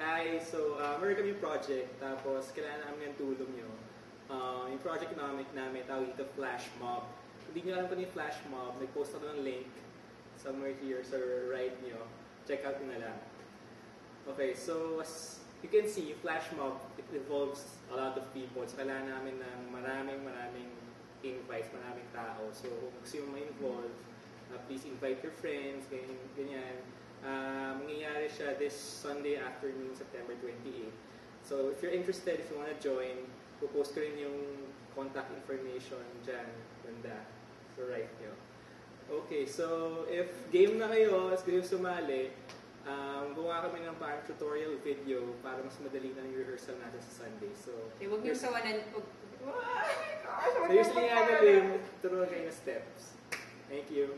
Hi! So, meron kami project, tapos kailangan namin ng tulong nyo. Yung project namin tawag dito Flash Mob. Hindi nyo alam kung yung Flash Mob, nag-post ako ng link somewhere here sa right nyo. Check out nyo na lang. Okay, so as you can see, Flash Mob, it involves a lot of people. So, kailangan namin ng maraming invites, maraming tao. So, kung gusto yung ma-involve, please invite your friends, ganyan. Mangyayari siya this Sunday afternoon, September 28. So, if you're interested, if you wanna join, post ko rin yung contact information dyan, banda. So, right nyo. Okay, so, if game na kayo, as kayo sumali, gawa kami ng parang tutorial video para mas madali na yung rehearsal natin sa Sunday. So, huwag niyo sawanan. Seriously nga galing, turuan kayo na steps. Thank you.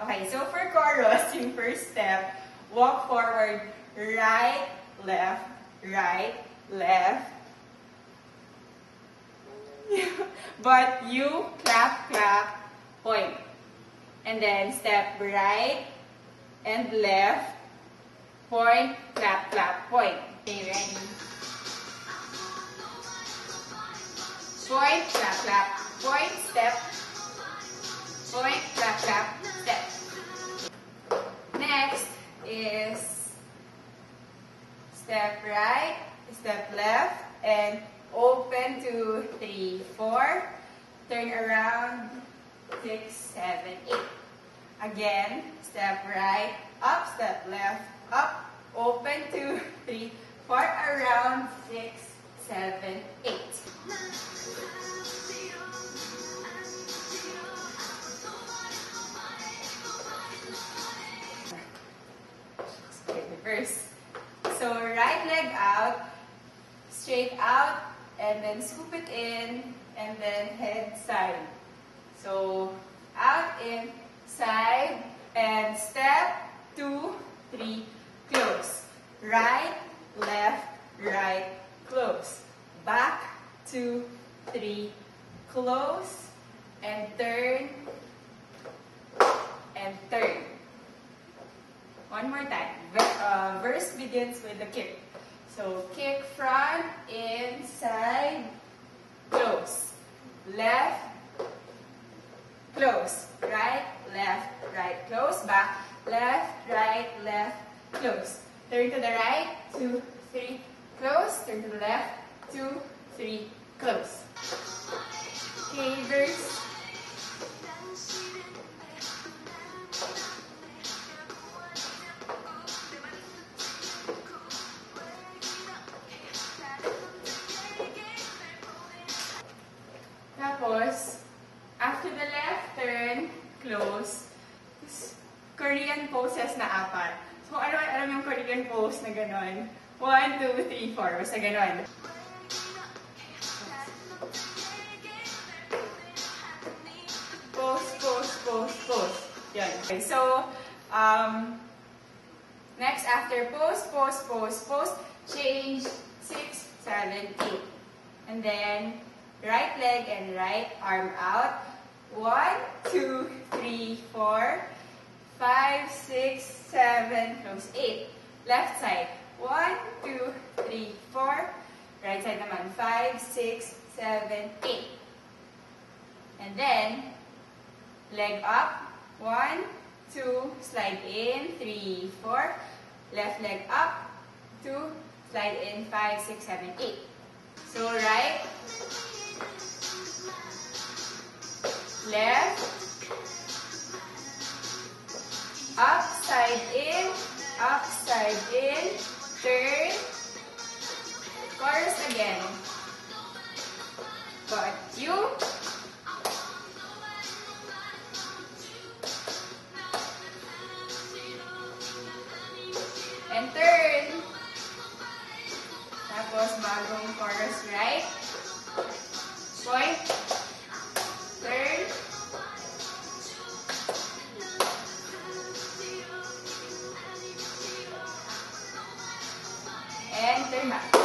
Okay, so for chorus, yung first step, walk forward, right, left, but you clap, point. And then step right and left, point, clap, point. Okay, ready? Point, clap, point, step, point, clap, step. Next is step right, step left, and open 2, 3, 4. Turn around 6, 7, 8. Again, step right, up, step left, up, open 2, 3, 4, around 6, 7, 8. Reverse. So right leg out, straight out, and then scoop it in, and then head side. So out, in, side, and step, 2, 3, close. Right, left, right, close. Back, 2, 3, close, and turn, and turn. One more time. Verse begins with the kick. So kick front, inside, close. Left, close. Right, close. Back, left, close. Turn to the right, 2, 3, close. Turn to the left, 2, 3, close. Okay, verse. Tapos, after the left turn, close, Korean poses na 4. So, alam yung Korean pose na gano'n? 1, 2, 3, 4. Basta gano'n. Pose. Yan. Okay, so, next, after pose, change 6, 7, 8. And then, right leg and right arm out. 1, 2, 3, 4, 5, 6, 7, close 8. Left side. 1, 2, 3, 4. Right side naman. 5, 6, 7, 8. And then, leg up. 1, 2, slide in. 3, 4. Left leg up. 2, slide in. 5, 6, 7, 8. So, right, left, upside in, turn, chorus again. Got you. And turn. Tapos bagong chorus, right? Point. Turn. And turn back.